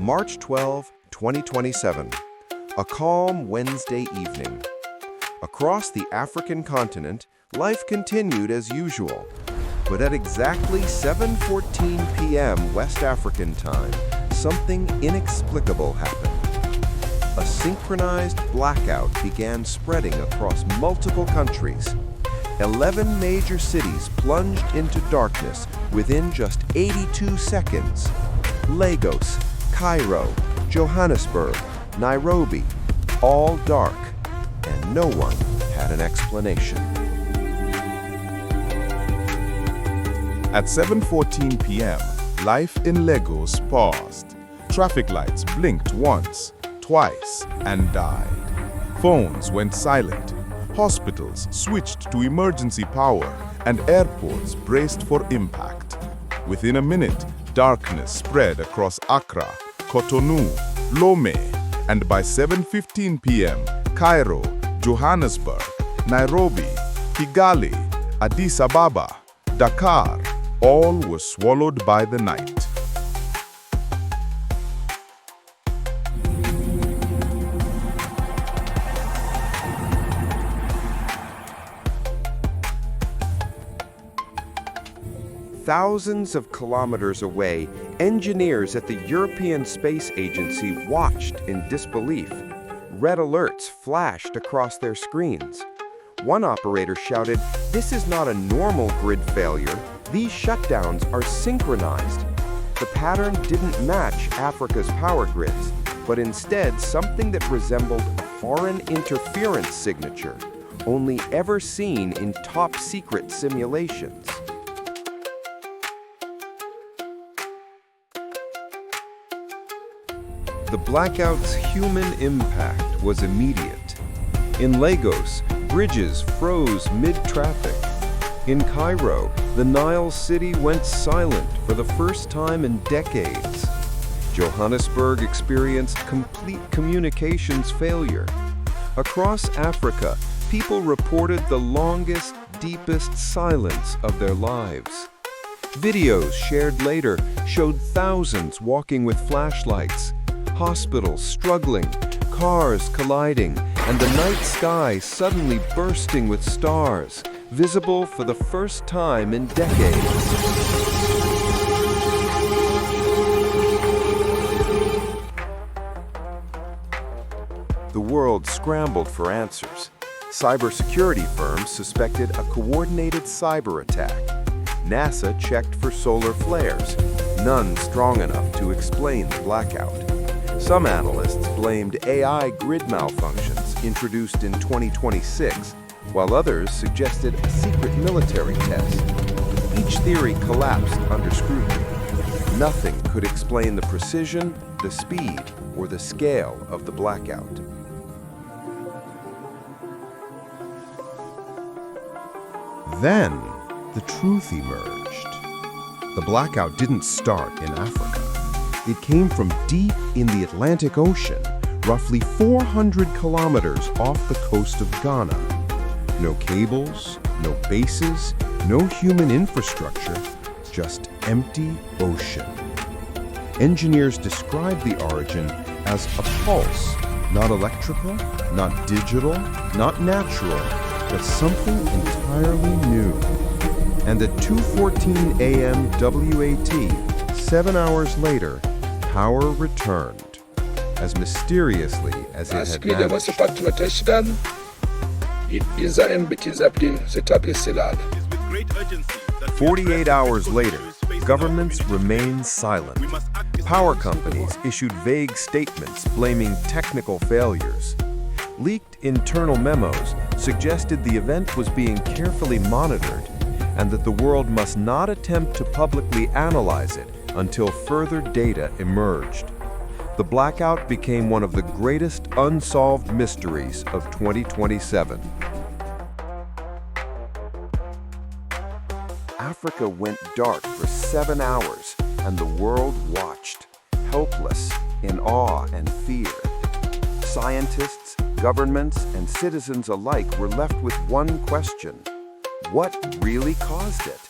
March 12, 2027. A calm Wednesday evening. Across the African continent, life continued as usual. But at exactly 7:14 p.m. West African time, something inexplicable happened. A synchronized blackout began spreading across multiple countries. 11 major cities plunged into darkness within just 82 seconds. Lagos, Cairo, Johannesburg, Nairobi, all dark, and no one had an explanation. At 7:14 p.m., life in Lagos paused. Traffic lights blinked once, twice, and died. Phones went silent. Hospitals switched to emergency power, and airports braced for impact. Within a minute, darkness spread across Accra, Cotonou, Lomé, and by 7:15 p.m., Cairo, Johannesburg, Nairobi, Kigali, Addis Ababa, Dakar, all were swallowed by the night. Thousands of kilometers away, engineers at the European Space Agency watched in disbelief. Red alerts flashed across their screens. One operator shouted, "This is not a normal grid failure. These shutdowns are synchronized." The pattern didn't match Africa's power grids, but instead something that resembled a foreign interference signature, only ever seen in top-secret simulations. The blackout's human impact was immediate. In Lagos, bridges froze mid-traffic. In Cairo, the Nile city went silent for the first time in decades. Johannesburg experienced complete communications failure. Across Africa, people reported the longest, deepest silence of their lives. Videos shared later showed thousands walking with flashlights, hospitals struggling, cars colliding, and the night sky suddenly bursting with stars, visible for the first time in decades. The world scrambled for answers. Cybersecurity firms suspected a coordinated cyberattack. NASA checked for solar flares, none strong enough to explain the blackout. Some analysts blamed AI grid malfunctions introduced in 2026, while others suggested a secret military test. Each theory collapsed under scrutiny. Nothing could explain the precision, the speed, or the scale of the blackout. Then, the truth emerged. The blackout didn't start in Africa. It came from deep in the Atlantic Ocean, roughly 400 kilometers off the coast of Ghana. No cables, no bases, no human infrastructure, just empty ocean. Engineers describe the origin as a pulse, not electrical, not digital, not natural, but something entirely new. And at 2:14 a.m. WAT, 7 hours later, power returned, as mysteriously as it had vanished. 48 hours later, governments remained silent. Power companies issued vague statements blaming technical failures. Leaked internal memos suggested the event was being carefully monitored and that the world must not attempt to publicly analyze it until further data emerged. The blackout became one of the greatest unsolved mysteries of 2027. Africa went dark for 7 hours, and the world watched, helpless, in awe and fear. Scientists, governments, and citizens alike were left with one question: what really caused it?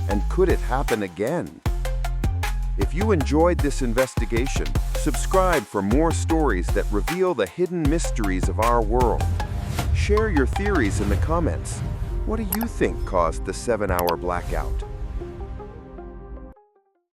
And could it happen again? If you enjoyed this investigation, subscribe for more stories that reveal the hidden mysteries of our world. Share your theories in the comments. What do you think caused the 7-hour blackout?